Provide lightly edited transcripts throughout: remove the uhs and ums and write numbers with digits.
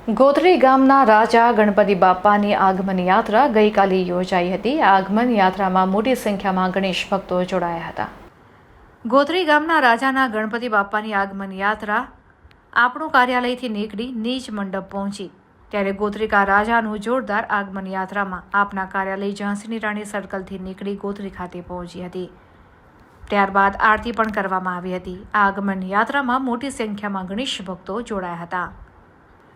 ગોધરી ગામના રાજા ગણપતિ બાપાની આગમન યાત્રા ગઈકાલે યોજાઈ હતી। આ આગમન યાત્રામાં મોટી સંખ્યામાં ગણેશ ભક્તો જોડાયા હતા। ગોધરી ગામના રાજાના ગણપતિ બાપાની આગમન યાત્રા આપણું કાર્યાલયથી નીકળી નીચ મંડપ પહોંચી ત્યારે ગોધરીકા રાજાનું જોરદાર આગમન યાત્રામાં આપના કાર્યાલય ઝાંસીની રાણી સર્કલથી નીકળી ગોધરી ખાતે પહોંચી હતી। ત્યારબાદ આરતી પણ કરવામાં આવી હતી। આ આગમન યાત્રામાં મોટી સંખ્યામાં ગણેશ ભક્તો જોડાયા હતા।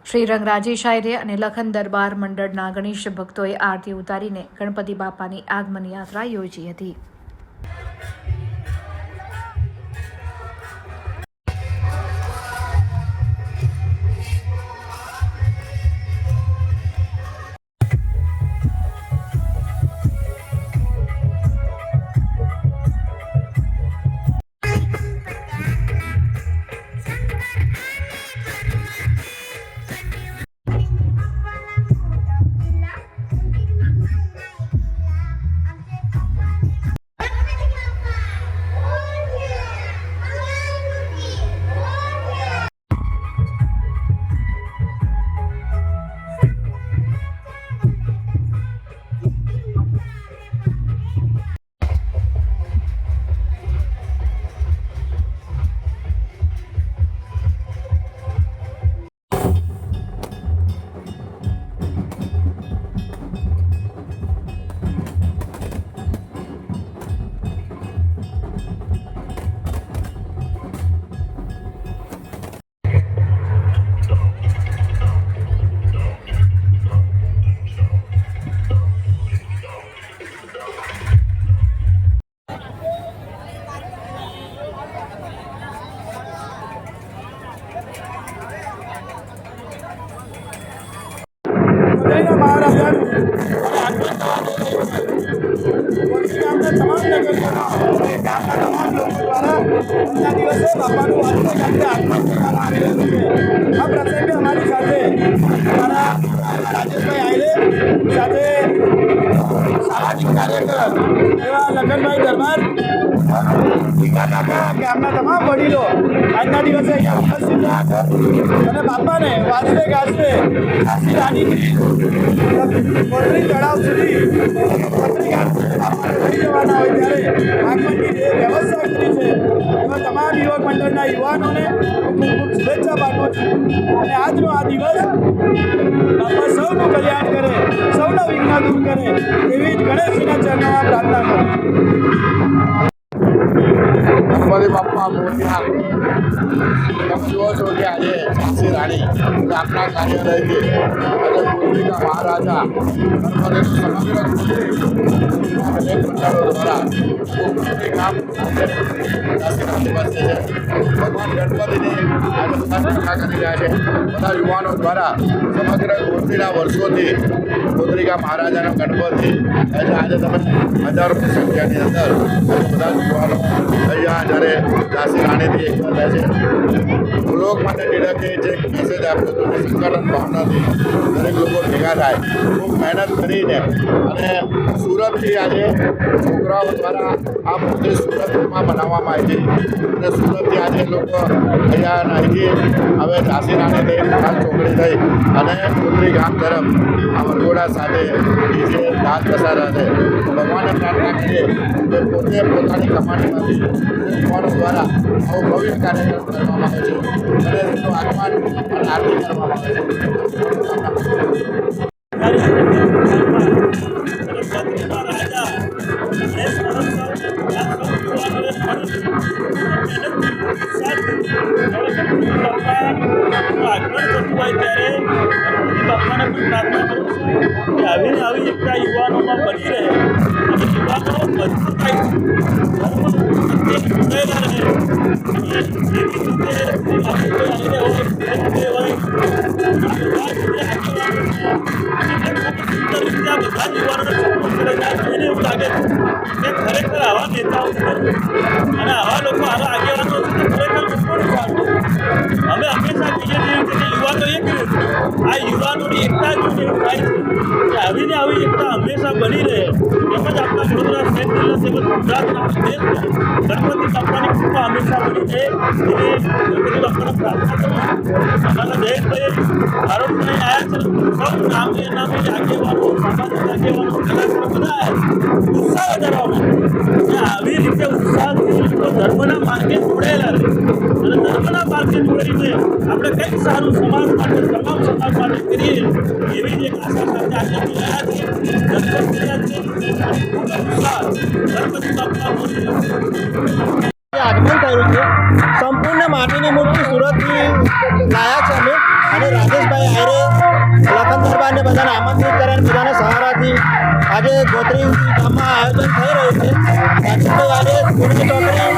શ્રી રંગરાજી શાયરે અને લખન દરબાર મંડળના ગણેશ ભક્તોએ આરતી ઉતારીને ગણપતિ બાપાની આગમન યાત્રા યોજી હતી। લખનભાઈ દરબાર ગામના તમામ વડીલો આજના દિવસે અને બાપાને વાજતે ગાજતે તળાવ સુધી જવાના હોય ત્યારે આગમનની જે વ્યવસ્થા કરી છે એમાં તમામ યુવક મંડળના યુવાનોને ખૂબ ખૂબ શુભેચ્છા પાઠવું છું। અને આજનો આ દિવસ બાપા સૌનું કલ્યાણ કરે, સૌના વિઘ્ન દૂર કરે એવી જ ગણેશજીના ચરણોમાં પ્રાર્થના કરું। ગણપતિ બાપા મોટા તમે જુઓ છો કે આજે ઝાંસી રાણી આપણા કાર્યાલયથી આજે ગોધરીના મહારાજા ગણપતિનું સમગ્ર અનેક મંડળો દ્વારા ગોધરી ગામ ઝાંસી રાણી પાસે છે। ભગવાન ગણપતિની આજે બધા ચર્ચા કરી રહ્યા છે। બધા યુવાનો દ્વારા સમગ્ર ગોધરીના વર્ષોથી ગોધરીકા મહારાજાનો ગણપતિ આજે તમે હજારોની સંખ્યાની અંદર બધા યુવાનો અહીંયા જ્યારે ઝાંસી રાણીથી એક રહે છે। લોક માટે નિડકે જે મેસેજ આપ્યો હતો કે સંગઠન ભાવનાથી દરેક લોકો ભેગા થાય, ખૂબ મહેનત કરીને અને સુરતથી આજે છોકરાઓ દ્વારા આ મૂર્તિ સુરતમાં બનાવવામાં આવી હતી અને સુરતથી આજે લોકો અહીંયા અહીંથી હવે ઝાંસી રાણીથી ખાસ ચોકડી થઈ અને ગોધરી ગામ તરફ આ વરઘોડા સાથે જે રાત દશા છે ભગવાનને પ્રાર્થના કરીએ કે પોતે પોતાની કમાણીમાંથી યુવાનો દ્વારા આવો ભવ્ય કાર્યક્રમ કરવામાં આવે છે અને એનું આગમન અને આરતી કરવામાં આવે આવીને આવી એકતા યુવાનોમાં બની રહે અને યુવાનો મજબૂત થાય એવું લાગે છે કે ખરેખર આવા નેતાઓ અને આવા લોકો આવા આગેવાનો ખરેખર અમે હંમેશા કહીએ છીએ કે યુવાનો એક આ યુવાનોની એકતા જોઈને એવું થાય છે કે આવી ને આવી એકતા હંમેશા બની રહે. તેમજ આપણા વડોદરા શહેર જિલ્લા તેમજ ગુજરાતના દેશમાં ગણપતિ બાપાની કૃપા હંમેશા બની રહે એવી ગણપતિ બાપાને પ્રાર્થના કરું છું. અમારા જયેશભાઈ આરોપને આવ્યા છે, સૌ નામી આગેવાનો, સામાજિક આગેવાનો, કલાકારો બધા આવ્યા ઉત્સાહ વધારવામાં. અને આવી રીતે ઉત્સાહથી લોકો ધર્મના માર્ગે જોડાયેલા રહે અને ધર્મના માર્ગે જોડીને આપણે કંઈક સારું સમાજ માટે, તમામ સમાજ માટે કરીએ એવી જ એક આશા સાથે આજે અમે આવ્યા છીએ. દર્શન કર્યા છે અને ખૂબ જ ઉત્સાહ ગણપતિ બાપા મોટી આગમન થયું છે. સંપૂર્ણ માટીની મૂર્તિ સુરતથી લાયા છે અમે, અને રાજેશભાઈ આયરે લખન દરબારને બધાને આમંત્રિત કર્યા અને બધાના સહારાથી આજે ગોત્રી ગામમાં આયોજન થઈ રહ્યું છે. રાજેશભાઈ આયરે સ્કૂલની ચોકડી